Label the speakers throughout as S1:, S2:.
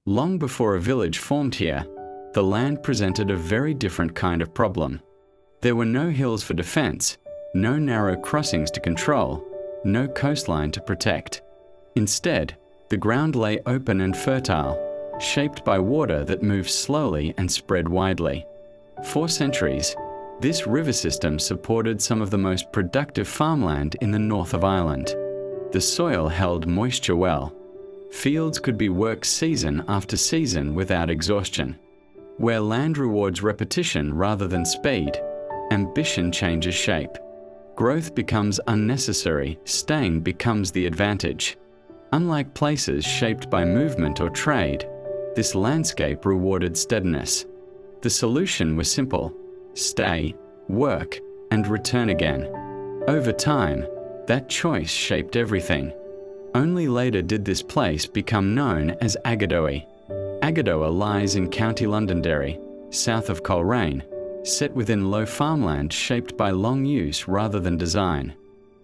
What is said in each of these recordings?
S1: Long before a village formed here, the land presented a very different kind of problem. There were no hills for defense, no narrow crossings to control, no coastline to protect. Instead, the ground lay open and fertile, shaped by water that moved slowly and spread widely. For centuries, this river system supported some of the most productive farmland in the north of Ireland. The soil held moisture well. Fields could be worked season after season without exhaustion. Where land rewards repetition rather than speed, ambition changes shape. Growth becomes unnecessary, staying becomes the advantage. Unlike places shaped by movement or trade, this landscape rewarded steadiness. The solution was simple: stay, work, and return again. Over time, that choice shaped everything. Only later did this place become known as Aghadowey. Aghadowey lies in County Londonderry, south of Coleraine, set within low farmland shaped by long use rather than design.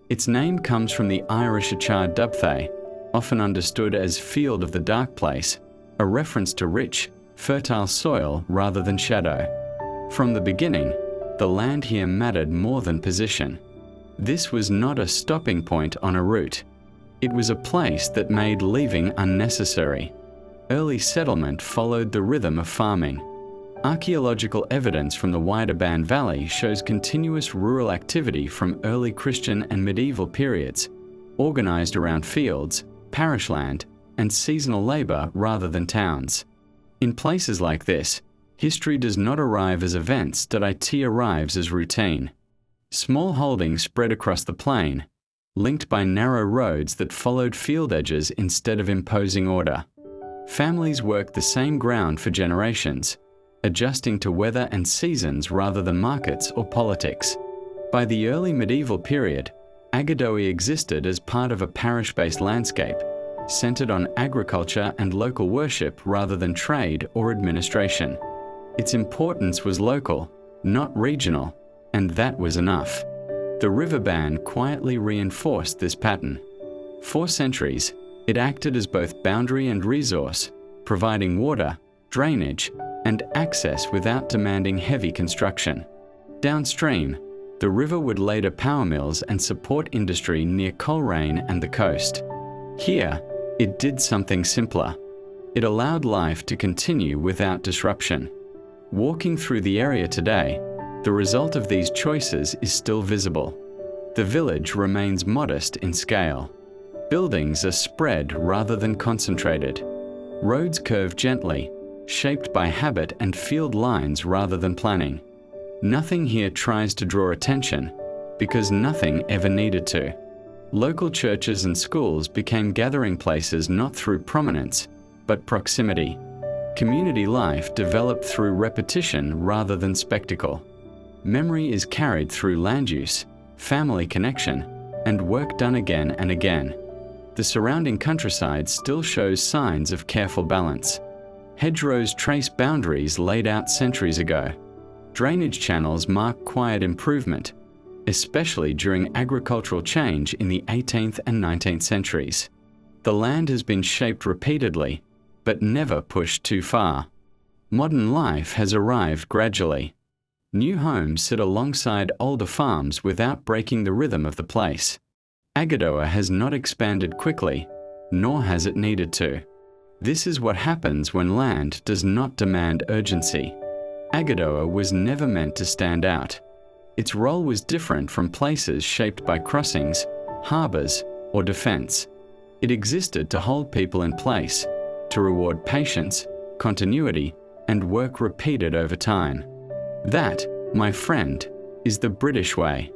S1: Its name comes from the Irish Achar Dubthay, often understood as Field of the Dark Place, a reference to rich, fertile soil rather than shadow. From the beginning, the land here mattered more than position. This was not a stopping point on a route. It was a place that made leaving unnecessary. Early settlement followed the rhythm of farming. Archaeological evidence from the wider Bann Valley shows continuous rural activity from early Christian and medieval periods, organized around fields, parish land, and seasonal labor rather than towns. In places like this, history does not arrive as events, it arrives as routine. Small holdings spread across the plain, linked by narrow roads that followed field edges instead of imposing order. Families worked the same ground for generations, adjusting to weather and seasons rather than markets or politics. By the early medieval period, Aghadowey existed as part of a parish-based landscape, centered on agriculture and local worship rather than trade or administration. Its importance was local, not regional, and that was enough. The River Bann quietly reinforced this pattern. For centuries, it acted as both boundary and resource, providing water, drainage, and access without demanding heavy construction. Downstream, the river would later power mills and support industry near Coleraine and the coast. Here, it did something simpler. It allowed life to continue without disruption. Walking through the area today, the result of these choices is still visible. The village remains modest in scale. Buildings are spread rather than concentrated. Roads curve gently, shaped by habit and field lines rather than planning. Nothing here tries to draw attention, because nothing ever needed to. Local churches and schools became gathering places not through prominence, but proximity. Community life developed through repetition rather than spectacle. Memory is carried through land use, family connection, and work done again and again. The surrounding countryside still shows signs of careful balance. Hedgerows trace boundaries laid out centuries ago. Drainage channels mark quiet improvement, especially during agricultural change in the 18th and 19th centuries. The land has been shaped repeatedly, but never pushed too far. Modern life has arrived gradually. New homes sit alongside older farms without breaking the rhythm of the place. Aghadowey has not expanded quickly, nor has it needed to. This is what happens when land does not demand urgency. Aghadowey was never meant to stand out. Its role was different from places shaped by crossings, harbours, or defence. It existed to hold people in place, to reward patience, continuity, and work repeated over time. That, my friend, is the British way.